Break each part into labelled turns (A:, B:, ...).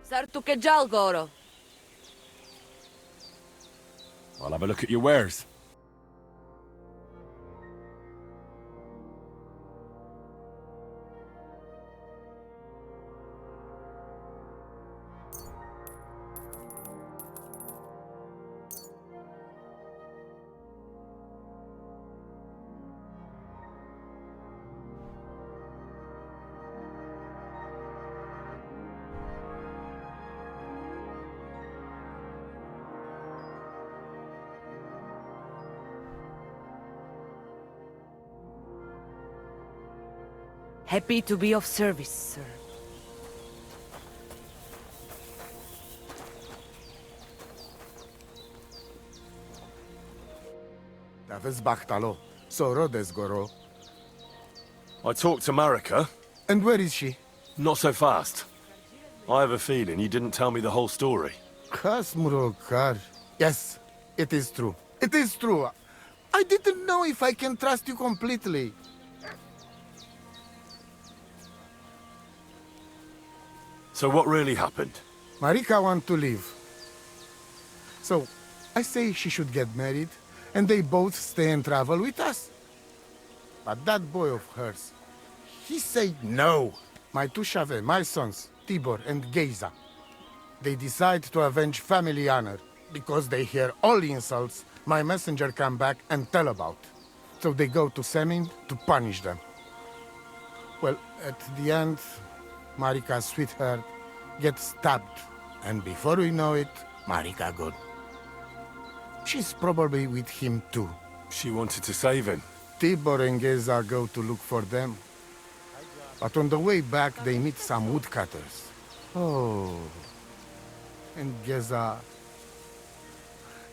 A: Sartuke Jalgoro.
B: I'll have a look at your wares.
A: Happy to be of service, sir.
C: Bachtalo. So Goro.
B: I talked to Marika.
C: And where is she?
B: Not so fast. I have a feeling you didn't tell me the whole story.
C: Kasmurokar. Yes, it is true. It is true. I didn't know if I can trust you completely.
B: So what really happened?
C: Marika wants to leave. So, I say she should get married, and they both stay and travel with us. But that boy of hers, he said no. My two Shave, my sons, Tibor and Geza, they decide to avenge family honor, because they hear all the insults my messenger come back and tell about. So they go to Semin to punish them. Well, at the end, Marika's sweetheart gets stabbed. And before we know it, Marika gone. She's probably with him too.
B: She wanted to save him.
C: Tibor and Geza go to look for them. But on the way back, they meet some woodcutters. Oh. And Geza...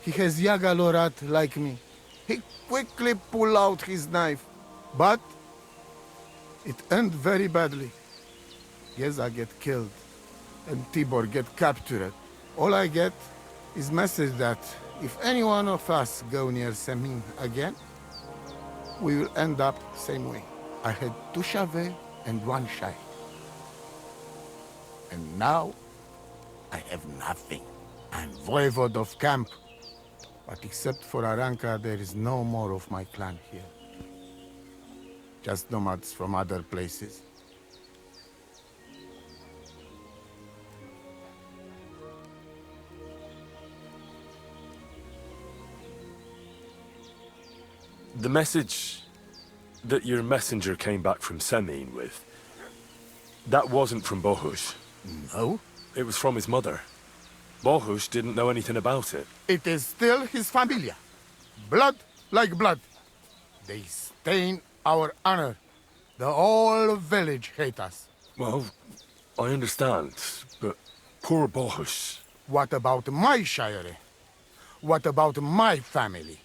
C: He has Yaga Lorat like me. He quickly pull out his knife. But... it end very badly. Geza get killed, and Tibor get captured. All I get is message that if any one of us go near Semin again, we will end up same way. I had two Shave and one Shai. And now, I have nothing. I'm voivode of camp. But except for Aranka, there is no more of my clan here. Just nomads from other places.
B: The message that your messenger came back from Semin with, that wasn't from Bohush.
C: No?
B: It was from his mother. Bohush didn't know anything about it.
C: It is still his familia. Blood like blood. They stain our honor. The whole village hate us.
B: Well, I understand, but poor Bohush.
C: What about my shire? What about my family?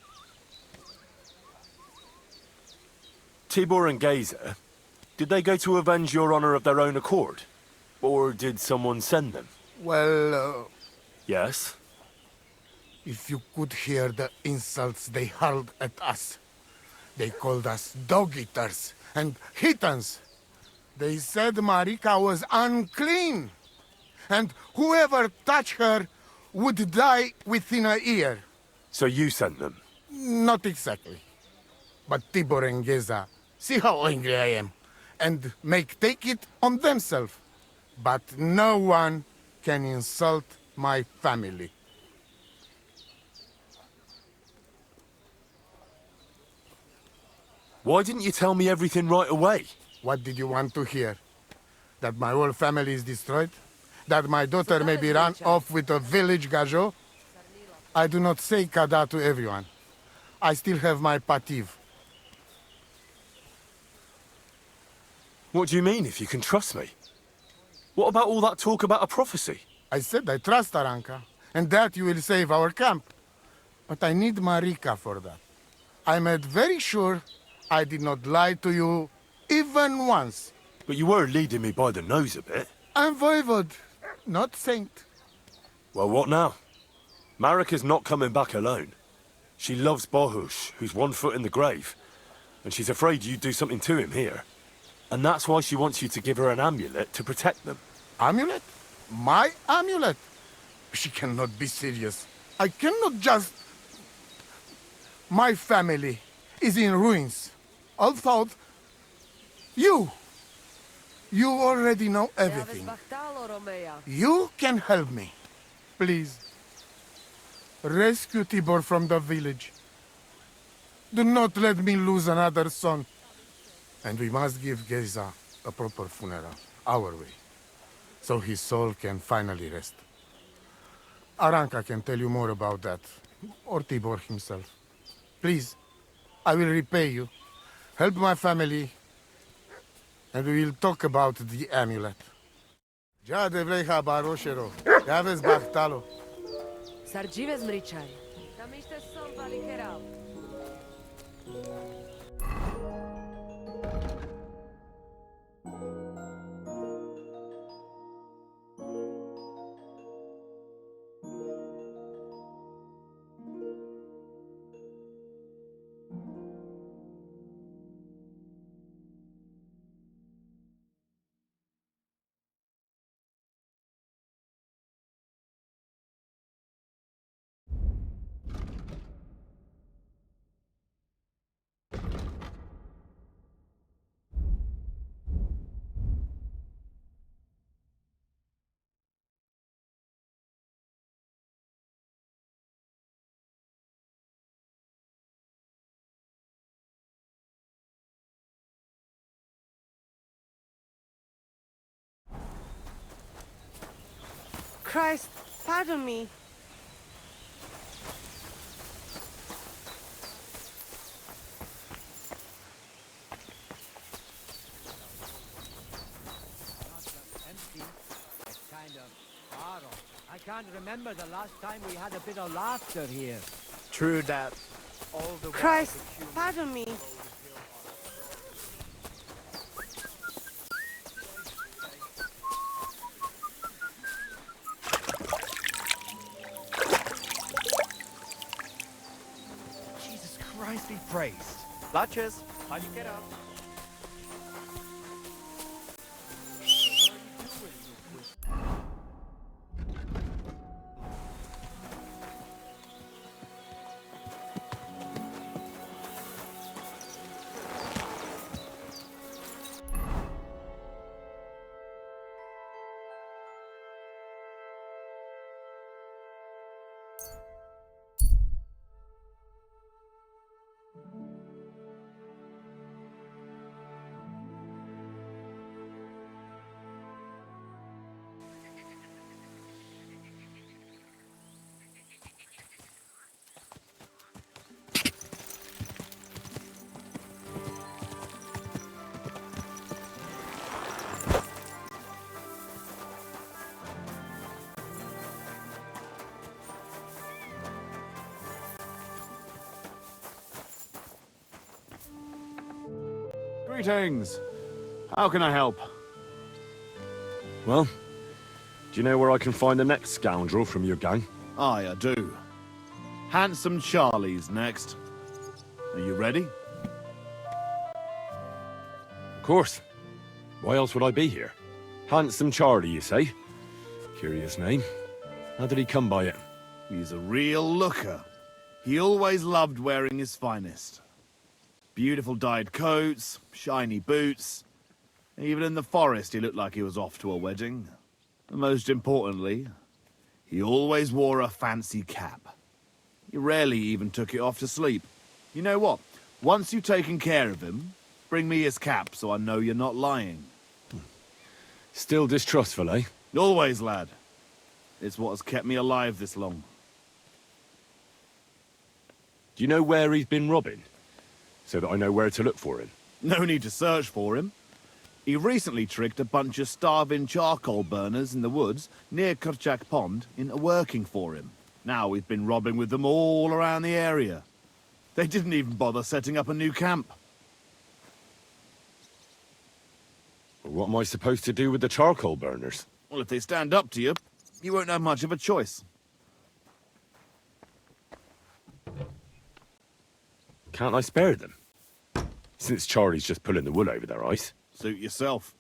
B: Tibor and Geza, did they go to avenge your honor of their own accord? Or did someone send them?
C: Well,
B: Yes?
C: if you could hear the insults they hurled at us. They called us dog-eaters and heathens. They said Marika was unclean. And whoever touched her would die within a year.
B: So you sent them?
C: Not exactly. But Tibor and Geza, see how angry I am, and take it on themselves. But no one can insult my family.
B: Why didn't you tell me everything right away?
C: What did you want to hear? That my whole family is destroyed? That my daughter may be run off with a village gajo? I do not say kada to everyone. I still have my pativ.
B: What do you mean, if you can trust me? What about all that talk about a prophecy?
C: I said I trust Aranka, and that you will save our camp. But I need Marika for that. I made very sure I did not lie to you even once.
B: But you were leading me by the nose a bit.
C: I'm voivode, not saint.
B: Well, what now? Marika's not coming back alone. She loves Bohush, who's 1 foot in the grave. And she's afraid you'd do something to him here. And that's why she wants you to give her an amulet to protect them.
C: Amulet? My amulet? She cannot be serious. I cannot just... My family is in ruins. All thought... You! You already know everything. You can help me. Please. Rescue Tibor from the village. Do not let me lose another son. And we must give Geza a proper funeral, our way, so his soul can finally rest. Aranka can tell you more about that, or Tibor himself. Please, I will repay you. Help my family, and we will talk about the amulet. Ja devleha baroshero, javes bachtalo.
A: Sargives mrichai. Tamiste son valikerao.
D: Christ, pardon me.
E: I can't remember the last time we had a bit of laughter here.
F: True that. All the
D: Christ, pardon me.
F: Jesus Christ be praised. Latches, how'd you get up?
G: Greetings. How can I help?
B: Well, do you know where I can find the next scoundrel from your gang?
G: Aye, I do. Handsome Charlie's next. Are you ready?
B: Of course. Why else would I be here? Handsome Charlie, you say? Curious name. How did he come by it?
G: He's a real looker. He always loved wearing his finest. Beautiful dyed coats, shiny boots. Even in the forest, he looked like he was off to a wedding. And most importantly, he always wore a fancy cap. He rarely even took it off to sleep. You know what? Once you've taken care of him, bring me his cap so I know you're not lying.
B: Still distrustful, eh?
G: Always, lad. It's what has kept me alive this long.
B: Do you know where he's been robbing? So that I know where to look for him.
G: No need to search for him. He recently tricked a bunch of starving charcoal burners in the woods near Kurchak Pond into working for him. Now we've been robbing with them all around the area. They didn't even bother setting up a new camp.
B: Well, what am I supposed to do with the charcoal burners?
G: Well, if they stand up to you, you won't have much of a choice.
B: Can't I spare them? Since Charlie's just pulling the wool over their eyes.
G: Suit yourself.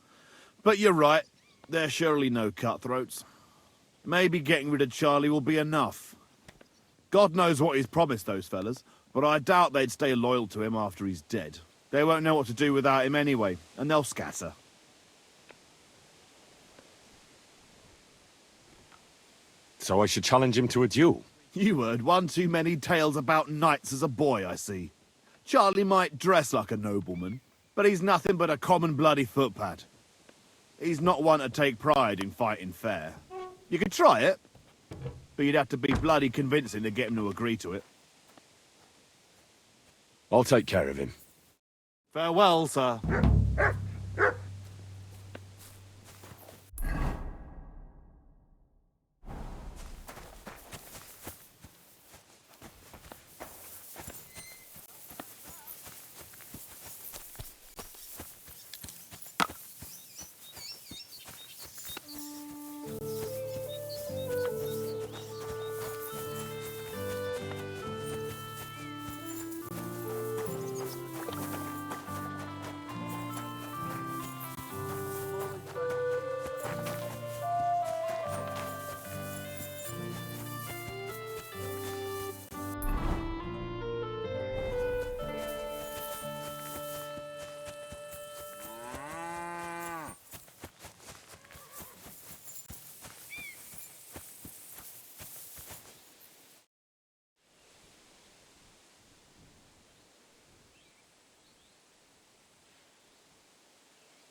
G: But you're right, they're surely no cutthroats. Maybe getting rid of Charlie will be enough. God knows what he's promised those fellas, but I doubt they'd stay loyal to him after he's dead. They won't know what to do without him anyway, and they'll scatter.
B: So I should challenge him to a duel.
G: You heard one too many tales about knights as a boy, I see. Charlie might dress like a nobleman, but he's nothing but a common bloody footpad. He's not one to take pride in fighting fair. You could try it, but you'd have to be bloody convincing to get him to agree to it.
B: I'll take care of him.
G: Farewell, sir.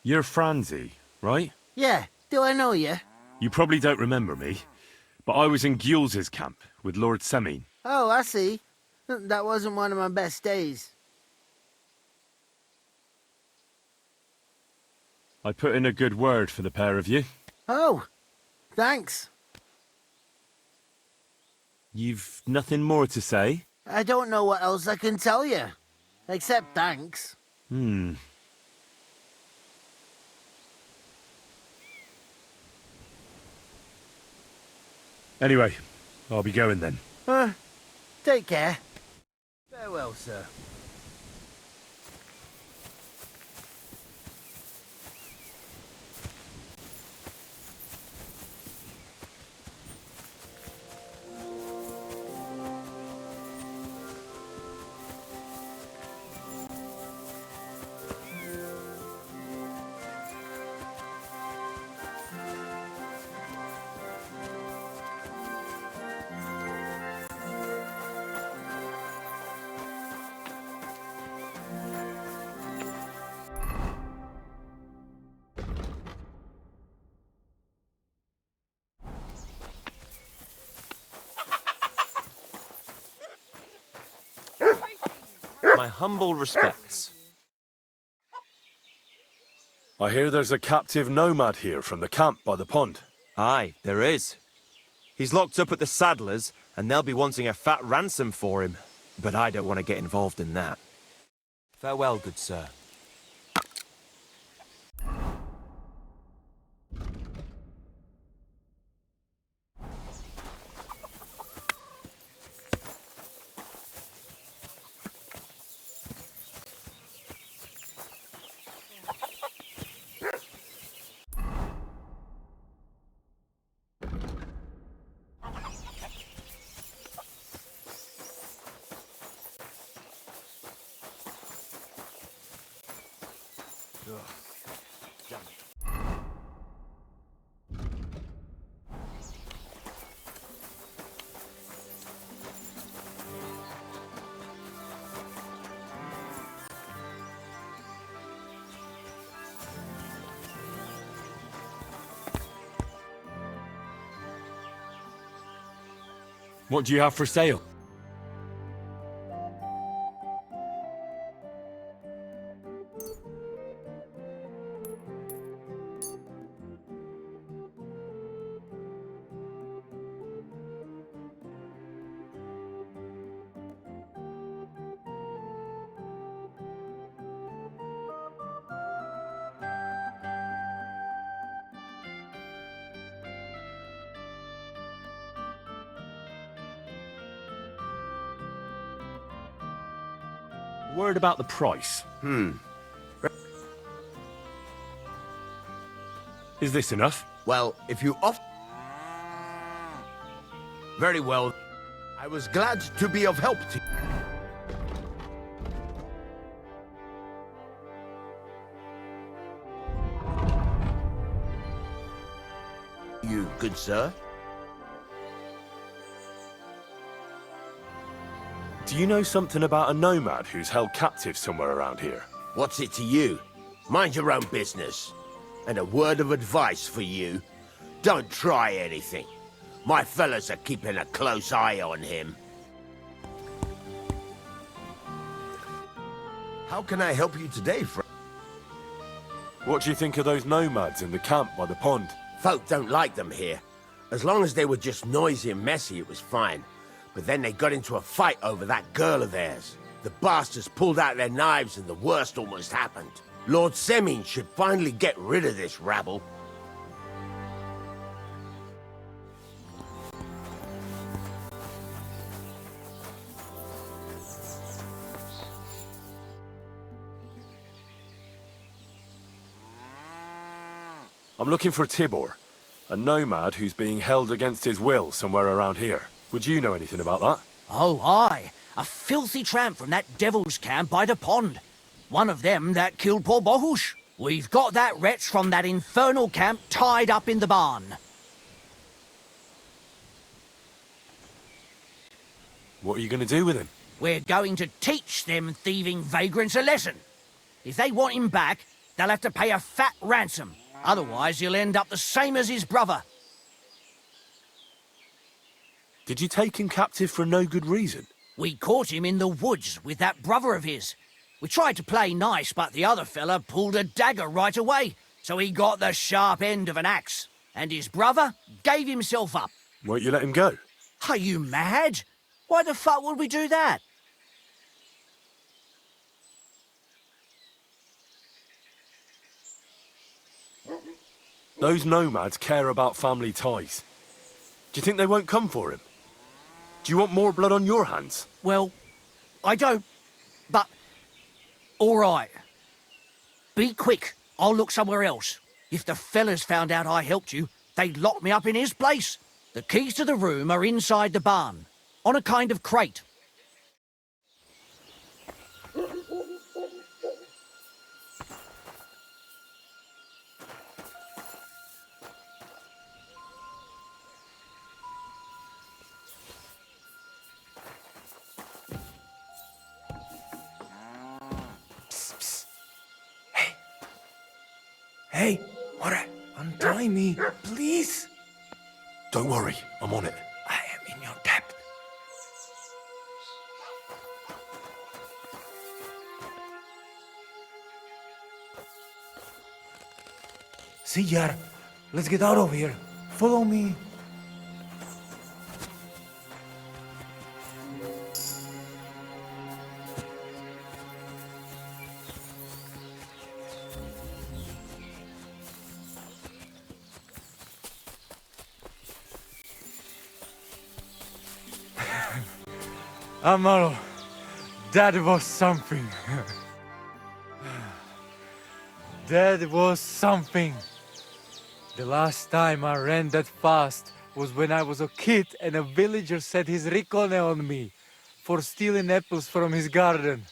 B: You're Franzi, right?
H: Yeah, do I know you?
B: You probably don't remember me, but I was in Gules's camp with Lord Semine.
H: Oh, I see. That wasn't one of my best days.
B: I put in a good word for the pair of you.
H: Oh, thanks.
B: You've nothing more to say?
H: I don't know what else I can tell you. Except thanks.
B: Anyway, I'll be going then.
H: Take care. Farewell, sir.
F: My humble respects.
B: I hear there's a captive nomad here from the camp by the pond.
F: Aye, there is. He's locked up at the Saddlers, and they'll be wanting a fat ransom for him. But I don't want to get involved in that. Farewell, good sir.
B: What do you have for sale? Word about the price. Is this enough?
I: Well, if you off... Very well. I was glad to be of help to you, good sir.
B: Do you know something about a nomad who's held captive somewhere around here?
I: What's it to you? Mind your own business. And a word of advice for you. Don't try anything. My fellas are keeping a close eye on him. How can I help you today, friend?
B: What do you think of those nomads in the camp by the pond?
I: Folk don't like them here. As long as they were just noisy and messy, it was fine. But then they got into a fight over that girl of theirs. The bastards pulled out their knives and the worst almost happened. Lord Semin should finally get rid of this rabble.
B: I'm looking for Tibor, a nomad who's being held against his will somewhere around here. Would you know anything about that?
J: Oh, aye. A filthy tramp from that devil's camp by the pond. One of them that killed poor Bohush. We've got that wretch from that infernal camp tied up in the barn.
B: What are you going to do with him?
J: We're going to teach them thieving vagrants a lesson. If they want him back, they'll have to pay a fat ransom. Otherwise, he'll end up the same as his brother.
B: Did you take him captive for no good reason?
J: We caught him in the woods with that brother of his. We tried to play nice, but the other fella pulled a dagger right away, so he got the sharp end of an axe. And his brother gave himself up.
B: Won't you let him go?
J: Are you mad? Why the fuck would we do that?
B: Those nomads care about family ties. Do you think they won't come for him? Do you want more blood on your hands?
J: Well, I don't, but... all right. Be quick. I'll look somewhere else. If the fellas found out I helped you, they'd lock me up in his place. The keys to the room are inside the barn, on a kind of crate.
K: Hey, what? Untie me, please.
B: Don't worry, I'm on it.
K: I am in your debt. Sijar, let's get out of here. Follow me. Amaro, that was something. That was something. The last time I ran that fast was when I was a kid and a villager set his ricone on me for stealing apples from his garden.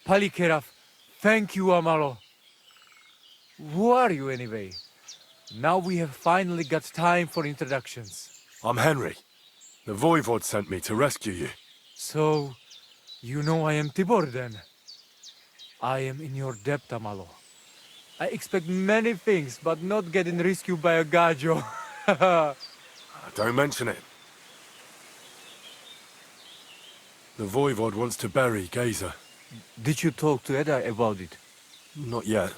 K: Palikeraf, thank you, Amaro. Who are you anyway? Now we have finally got time for introductions.
B: I'm Henry. The Voivod sent me to rescue you.
K: So, you know I am Tibor then? I am in your debt, Amalo. I expect many things, but not getting rescued by a gajo.
B: Don't mention it. The Voivod wants to bury Geza.
K: Did you talk to Edda about it?
B: Not yet.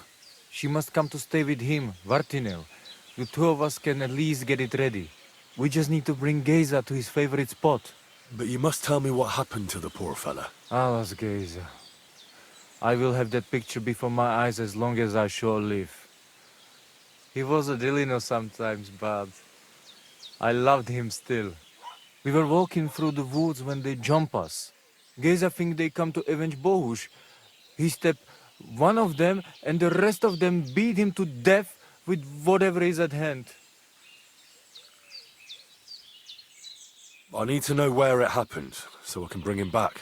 K: She must come to stay with him, Vartinel. The two of us can at least get it ready. We just need to bring Geza to his favorite spot.
B: But you must tell me what happened to the poor fella.
K: Alas, Geza. I will have that picture before my eyes as long as I shall live. He was a Delino sometimes, but I loved him still. We were walking through the woods when they jump us. Geza think they come to avenge Bohush. He stepped one of them and the rest of them beat him to death with whatever is at hand.
B: I need to know where it happened, so I can bring him back.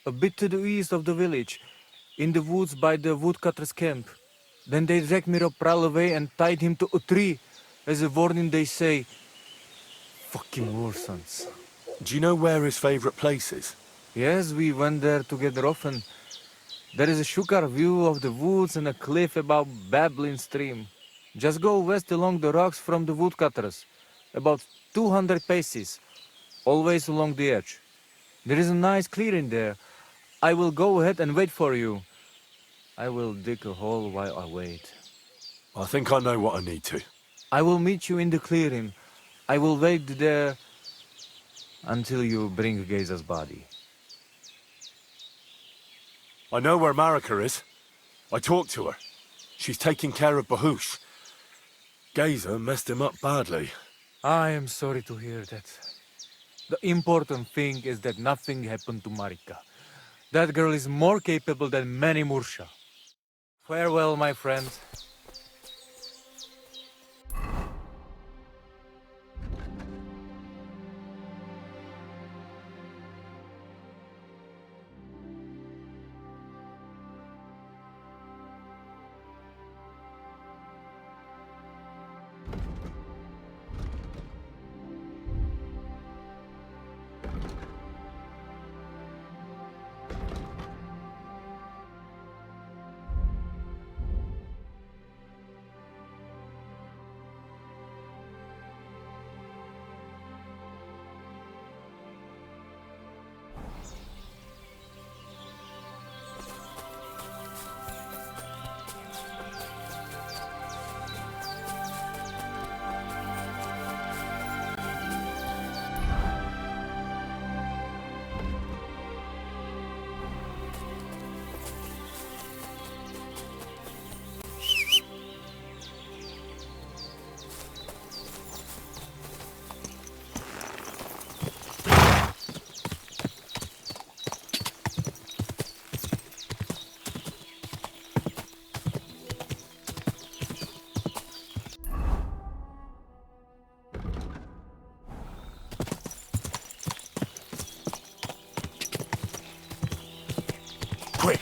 K: A bit to the east of the village, in the woods by the woodcutter's camp. Then they dragged Miropral away and tied him to a tree. As a warning, they say, fucking warsons.
B: Do you know where his favorite place is?
K: Yes, we went there together often. There is a shukar view of the woods and a cliff above babbling stream. Just go west along the rocks from the woodcutters, about 200 paces, always along the edge. There is a nice clearing there. I will go ahead and wait for you. I will dig a hole while I wait.
B: I think I know what I need to.
K: I will meet you in the clearing. I will wait there until you bring Geza's body.
B: I know where Marika is. I talked to her. She's taking care of Bahush. Geza messed him up badly.
K: I am sorry to hear that. The important thing is that nothing happened to Marika. That girl is more capable than many Mursha. Farewell, my friend.
B: Quick!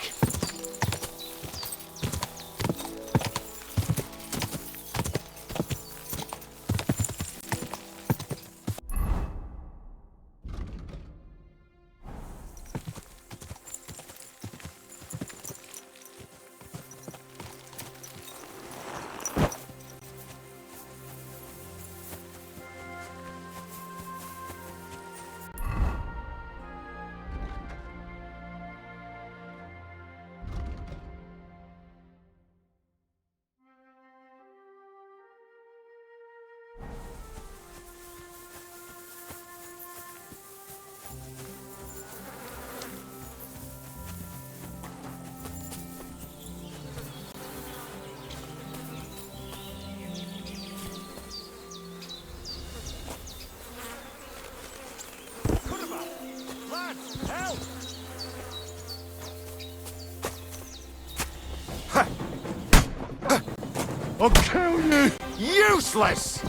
G: I'll kill you!
I: Useless!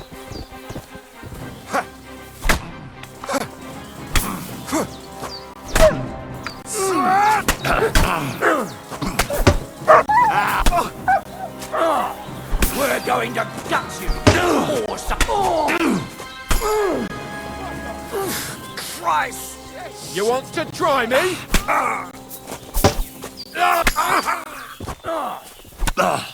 J: We're going to gut you, awesome. Christ!
F: You want to try me?
B: God! God! God!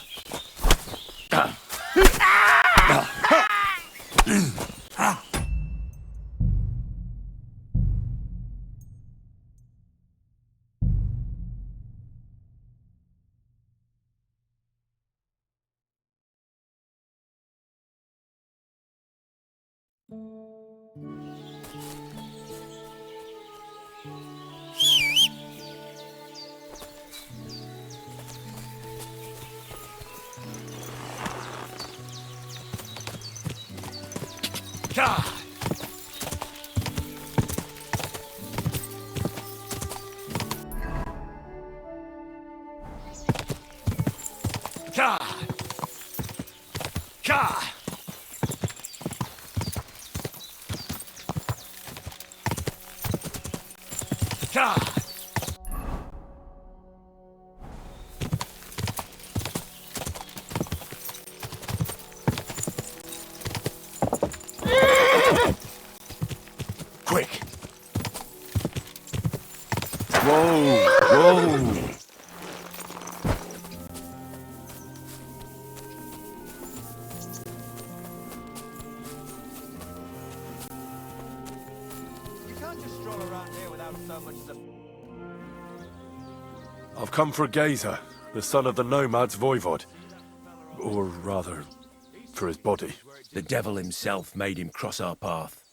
B: fajta! Quick! Whoa! Whoa!
F: You can't just stroll around here without so much as a...
B: I've come for Gazer, the son of the nomads voivod. Or rather, for his body.
I: The devil himself made him cross our path.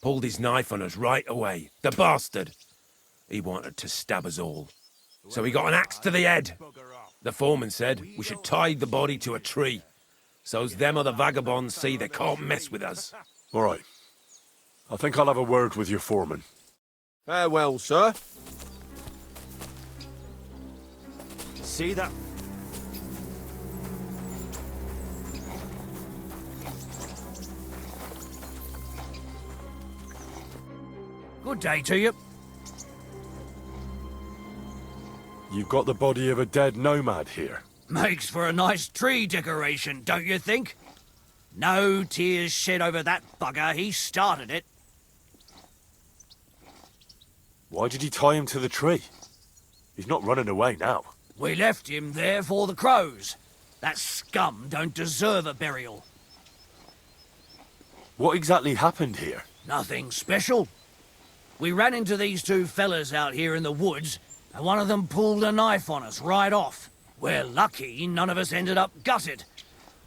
I: Pulled his knife on us right away. The bastard! He wanted to stab us all. So he got an axe to the head. The foreman said we should tie the body to a tree. So's them other vagabonds see they can't mess with us.
B: All right. I think I'll have a word with your foreman.
F: Farewell, sir. See that?
J: Good day to you.
B: You've got the body of a dead nomad here.
J: Makes for a nice tree decoration, don't you think? No tears shed over that bugger. He started it.
B: Why did he tie him to the tree? He's not running away now.
J: We left him there for the crows. That scum don't deserve a burial.
B: What exactly happened here?
J: Nothing special. We ran into these two fellas out here in the woods, and one of them pulled a knife on us right off. We're lucky none of us ended up gutted,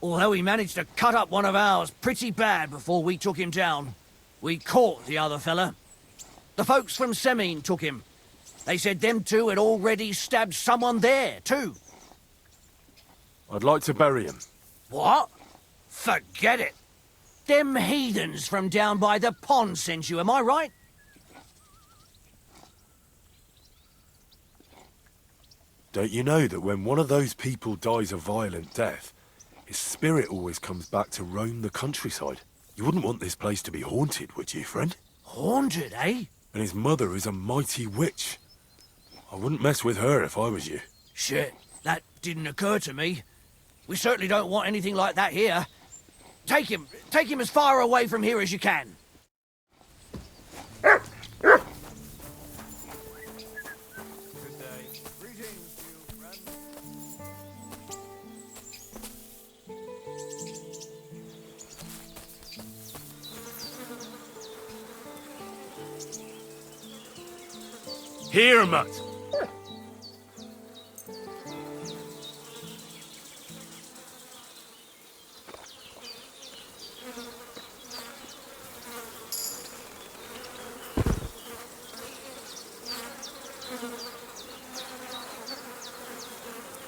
J: although he managed to cut up one of ours pretty bad before we took him down. We caught the other fella. The folks from Semine took him. They said them two had already stabbed someone there, too.
B: I'd like to bury him.
J: What? Forget it. Them heathens from down by the pond sent you, am I right?
B: Don't you know that when one of those people dies a violent death, his spirit always comes back to roam the countryside? You wouldn't want this place to be haunted, would you, friend?
J: Haunted, eh?
B: And his mother is a mighty witch. I wouldn't mess with her if I was you.
J: Shit, that didn't occur to me. We certainly don't want anything like that here. Take him as far away from here as you can.
B: Here, Mutt!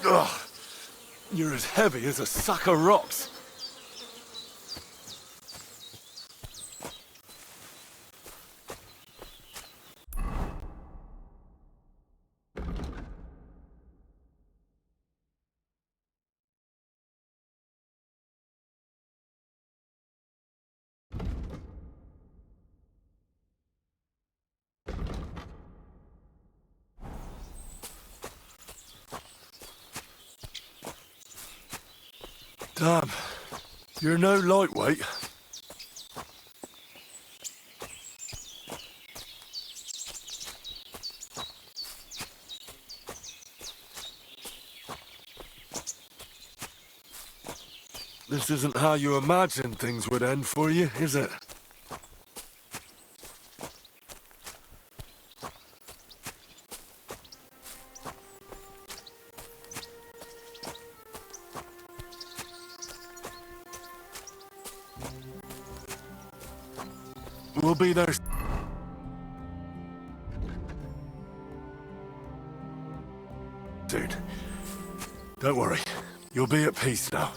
B: Ugh, you're as heavy as a sack of rocks. Damn, you're no lightweight. This isn't how you imagined things would end for you, is it? We'll be there soon. Don't worry, you'll be at peace now.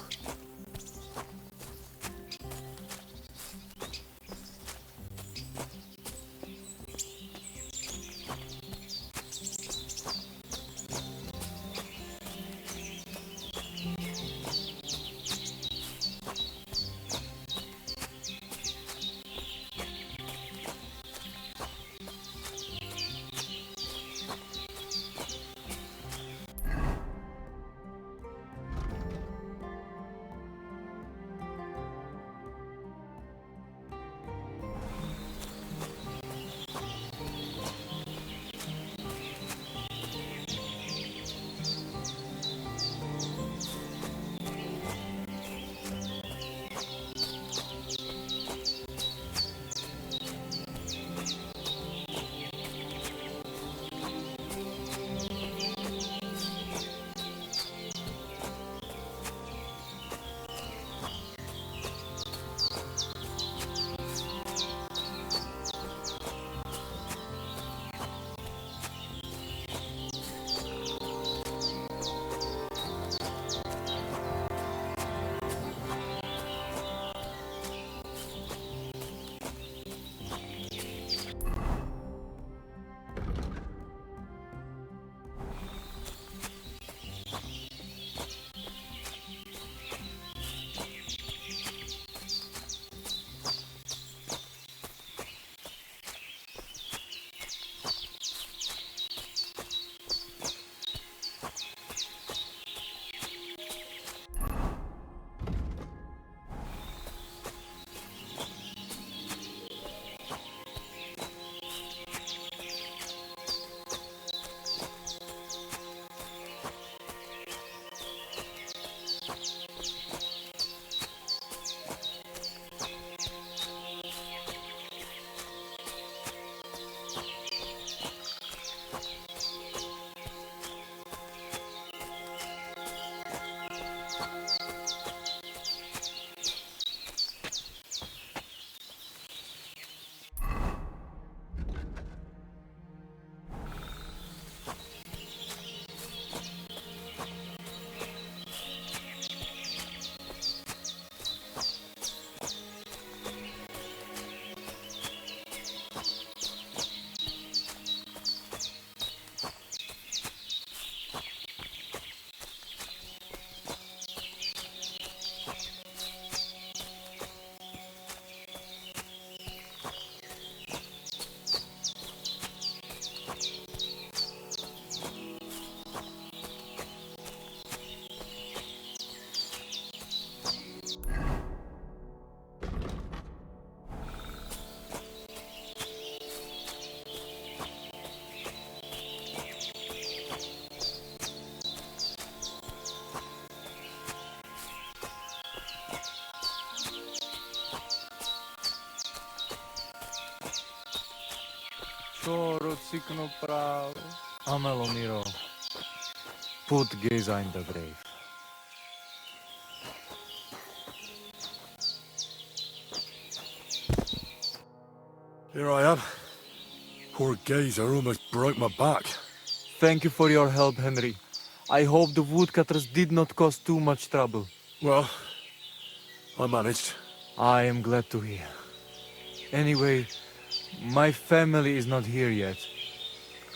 K: Choro cikno pravo. Amelo miro. Put Geza in the grave.
B: Here I am. Poor Gazer almost broke my back.
K: Thank you for your help, Henry. I hope the woodcutters did not cause too much trouble.
B: Well, I managed.
K: I am glad to hear. Anyway, my family is not here yet.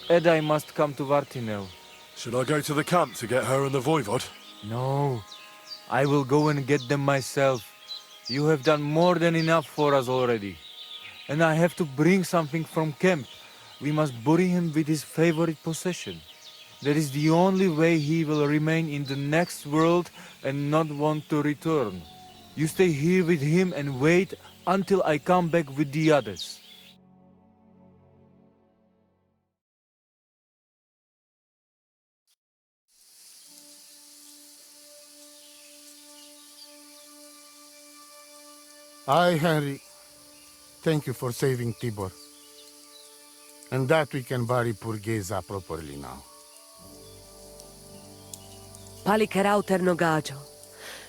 K: Edai must come to Vartinel.
B: Should I go to the camp to get her and the voivod?
K: No, I will go and get them myself. You have done more than enough for us already. And I have to bring something from camp. We must bury him with his favorite possession. That is the only way he will remain in the next world and not want to return. You stay here with him and wait until I come back with the others.
C: Aye, Henry. Thank you for saving Tibor. And that we can bury poor Geza properly now.
A: Palikerauter Nogajo,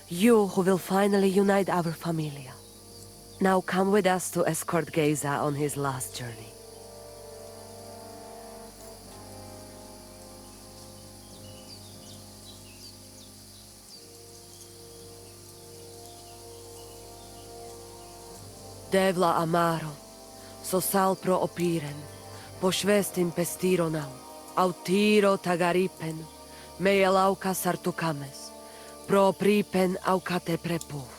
A: you who will finally unite our familia. Now come with us to escort Geza on his last journey. Devla amaro, so sal pro opiren, pošvestim pestironau, autiro tagaripen, meje lauka sartukames, pro pripen aukate prepuf.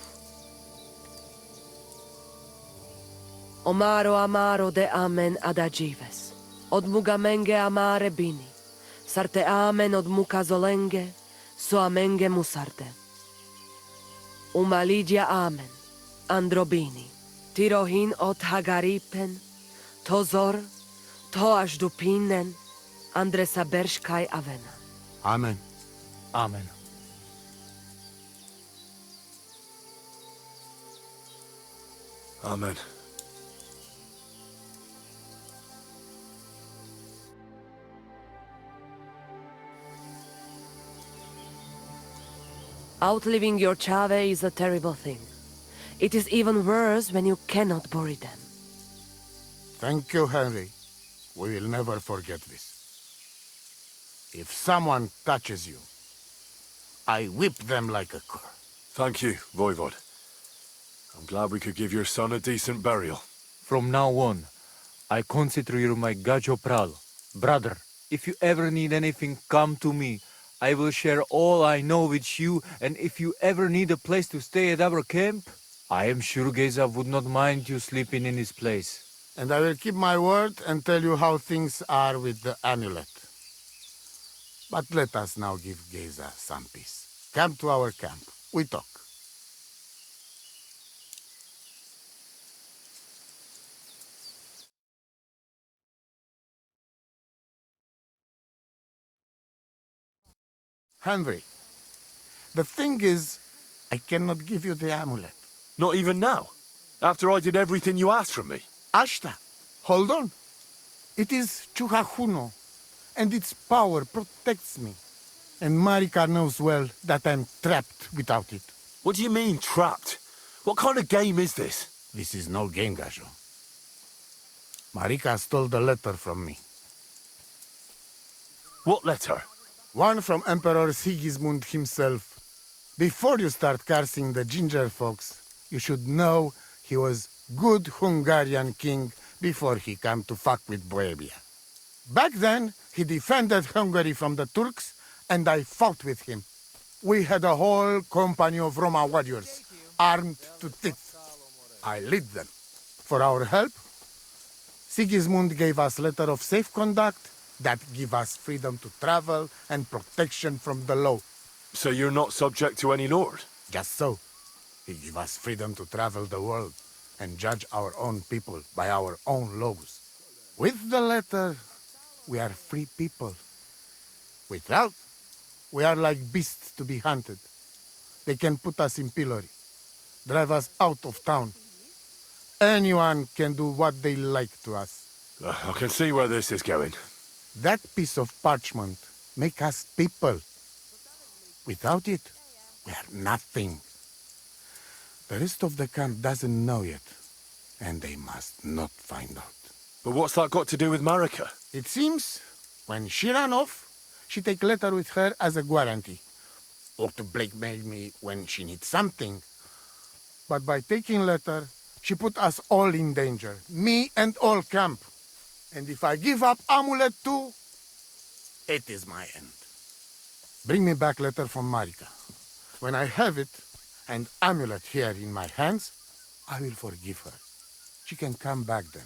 A: Omaro amaro de amen adagives, od mugamenge amare bini, sarte amen od muka zolenge, so amenge musarte. Umalidia amen, androbini. Tirohin od Hagaripen, Tozor, Toaš Dupinen, Andresa Berškaj Avena.
C: Amen.
K: Amen.
B: Amen.
A: Outliving your chave is a terrible thing. It is even worse when you cannot bury them.
C: Thank you, Henry. We will never forget this. If someone touches you, I whip them like a cur.
B: Thank you, voivod. I'm glad we could give your son a decent burial.
K: From now on, I consider you my Gajo Pral. Brother, if you ever need anything, come to me. I will share all I know with you, and if you ever need a place to stay at our camp, I am sure Geza would not mind you sleeping in his place.
C: And I will keep my word and tell you how things are with the amulet. But let us now give Geza some peace. Come to our camp. We talk. Henry, the thing is, I cannot give you the amulet.
B: Not even now? After I did everything you asked from me?
C: Ashta, hold on. It is Chuhajuno, and its power protects me. And Marika knows well that I'm trapped without it.
B: What do you mean, trapped? What kind of game is this?
C: This is no game, Gajo. Marika stole the letter from me.
B: What letter?
C: One from Emperor Sigismund himself. Before you start cursing the ginger folks, you should know he was good Hungarian king before he came to fuck with Bohemia. Back then, he defended Hungary from the Turks, and I fought with him. We had a whole company of Roma warriors, armed to teeth. I led them. For our help, Sigismund gave us letter of safe conduct that give us freedom to travel and protection from the law.
B: So you're not subject to any lord?
C: Just so. He give us freedom to travel the world and judge our own people by our own laws. With the letter, we are free people. Without, we are like beasts to be hunted. They can put us in pillory, drive us out of town. Anyone can do what they like to us.
B: I can see where this is going.
C: That piece of parchment make us people. Without it, we are nothing. The rest of the camp doesn't know yet, and they must not find out.
B: But what's that got to do with Marika?
C: It seems, when she ran off, she take letter with her as a guarantee, or to blackmail me when she needs something. But by taking letter, she put us all in danger, me and all camp. And if I give up amulet too, it is my end. Bring me back letter from Marika. When I have it, and amulet here in my hands, I will forgive her. She can come back then.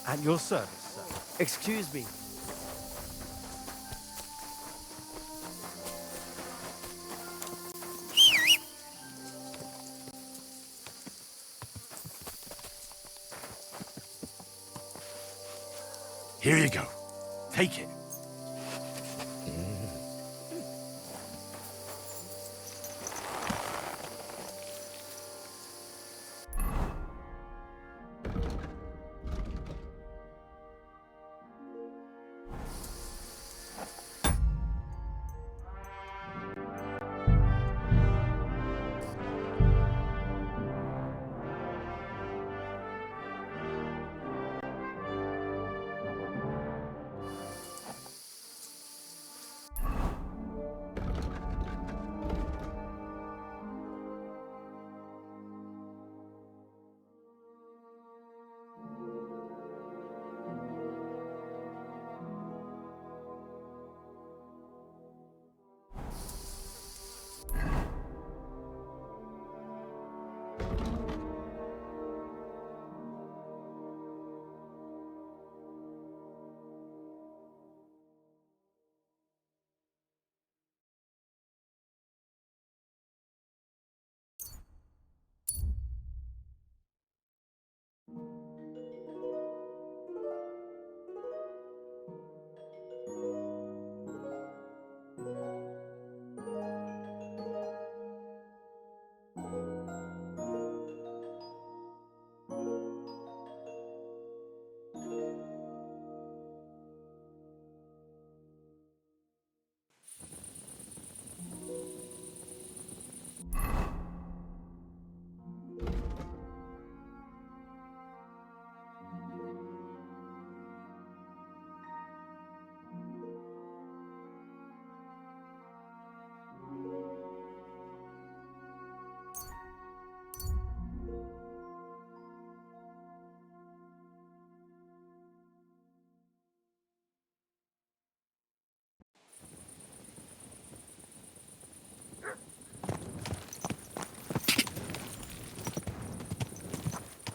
E: At your service, sir. Excuse me.
B: Here you go. Take it.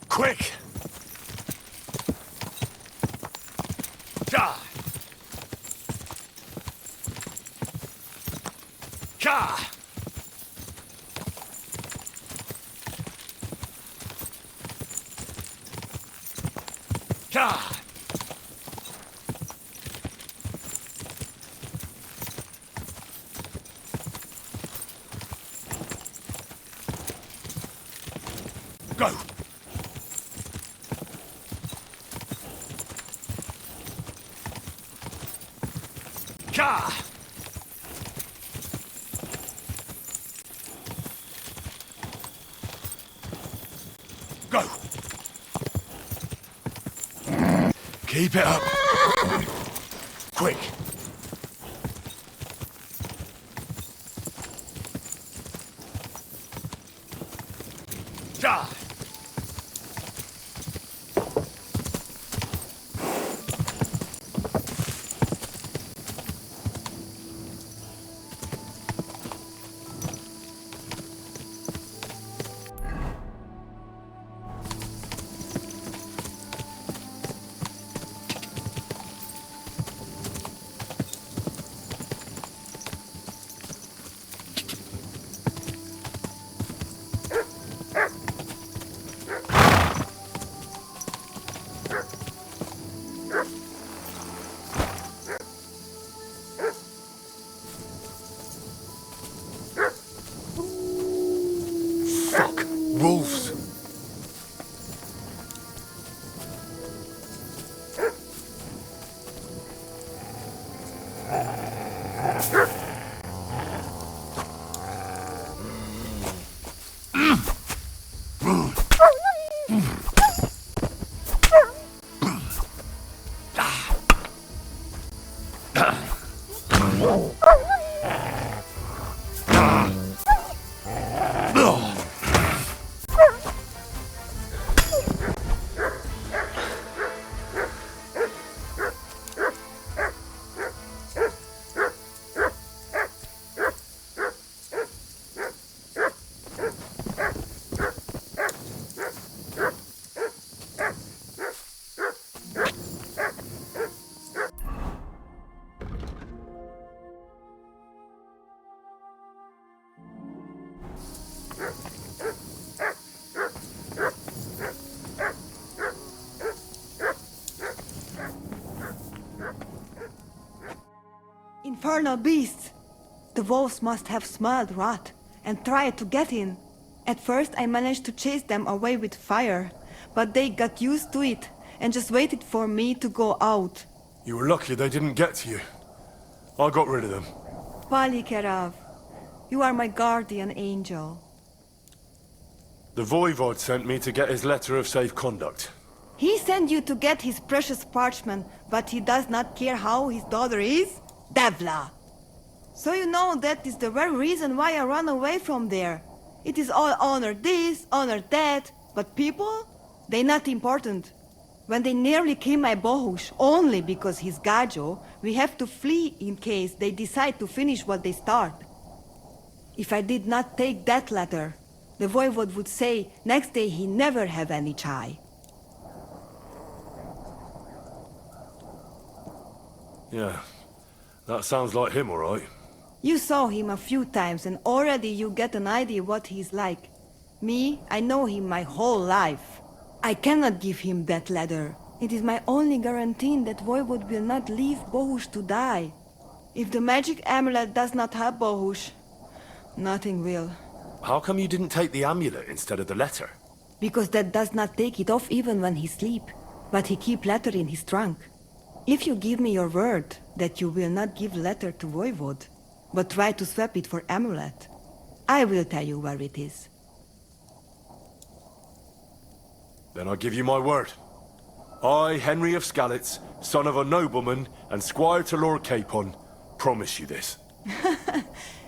B: Quick! Ja! Ja! Ja! Go! Ja! Go! Keep it up. Quick. Ja!
L: Infernal beasts! The wolves must have smelled rot and tried to get in. At first I managed to chase them away with fire, but they got used to it and just waited for me to go out.
B: You were lucky they didn't get to you. I got rid of them.
L: Palikerav, you are my guardian angel.
B: The Voivod sent me to get his letter of safe conduct.
L: He sent you to get his precious parchment, but he does not care how his daughter is? Devla! So you know that is the very reason why I run away from there. It is all honor this, honor that, but people? They not important. When they nearly kill my Bohush, only because he's Gajo, we have to flee in case they decide to finish what they start. If I did not take that letter, the Voivod would say next day he never have any chai.
B: Yeah, that sounds like him, all right.
L: You saw him a few times and already you get an idea what he's like. Me, I know him my whole life. I cannot give him that letter. It is my only guarantee that Voivod will not leave Bohush to die. If the magic amulet does not help Bohush, nothing will.
B: How come you didn't take the amulet instead of the letter?
L: Because that does not take it off even when he sleep, but he keep letter in his trunk. If you give me your word that you will not give letter to Voivod, but try to swap it for amulet, I will tell you where it is.
B: Then I give you my word. I, Henry of Skalitz, son of a nobleman and squire to Lord Capon, promise you this.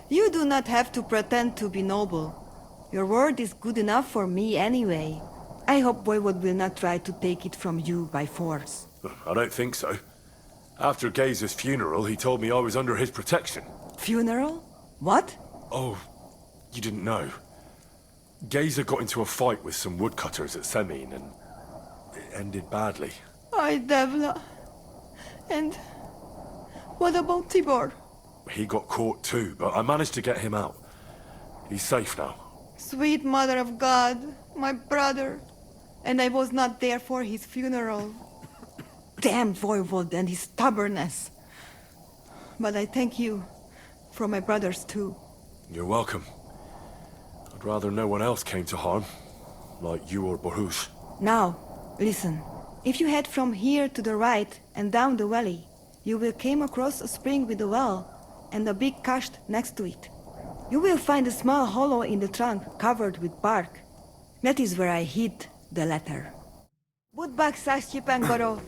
L: You do not have to pretend to be noble. Your word is good enough for me anyway. I hope Voivod will not try to take it from you by force.
B: I don't think so. After Gaze's funeral, he told me I was under his protection.
L: Funeral? What?
B: Oh, you didn't know. Gazer got into a fight with some woodcutters at Semin, and it ended badly.
L: Ay, Devla. And what about Tibor?
B: He got caught too, but I managed to get him out. He's safe now.
L: Sweet Mother of God, my brother. And I was not there for his funeral. Damn Voivod and his stubbornness. But I thank you for my brothers too.
B: You're welcome. I'd rather no one else came to harm, like you or Bohush.
L: Now, listen. If you head from here to the right and down the valley, you will come across a spring with a well and a big kasht next to it. You will find a small hollow in the trunk covered with bark. That is where I hid the letter. Budbak Sashchipan Goro.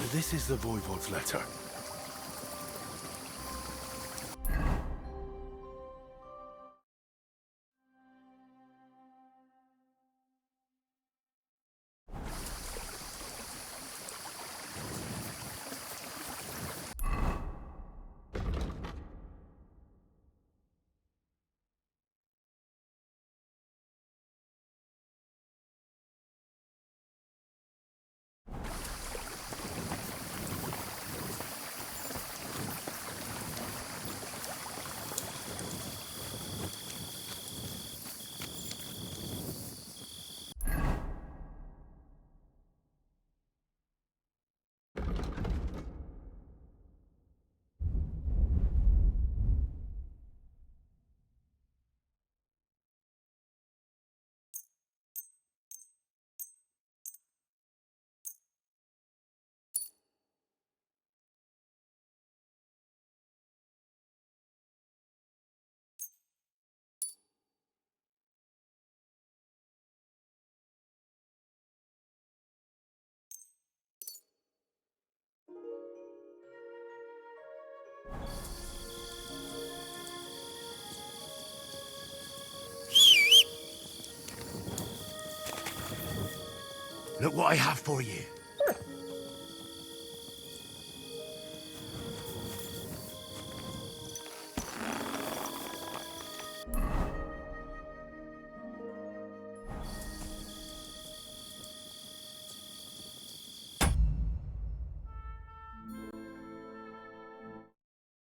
B: So this is the Voivod's letter. Look what I have for you.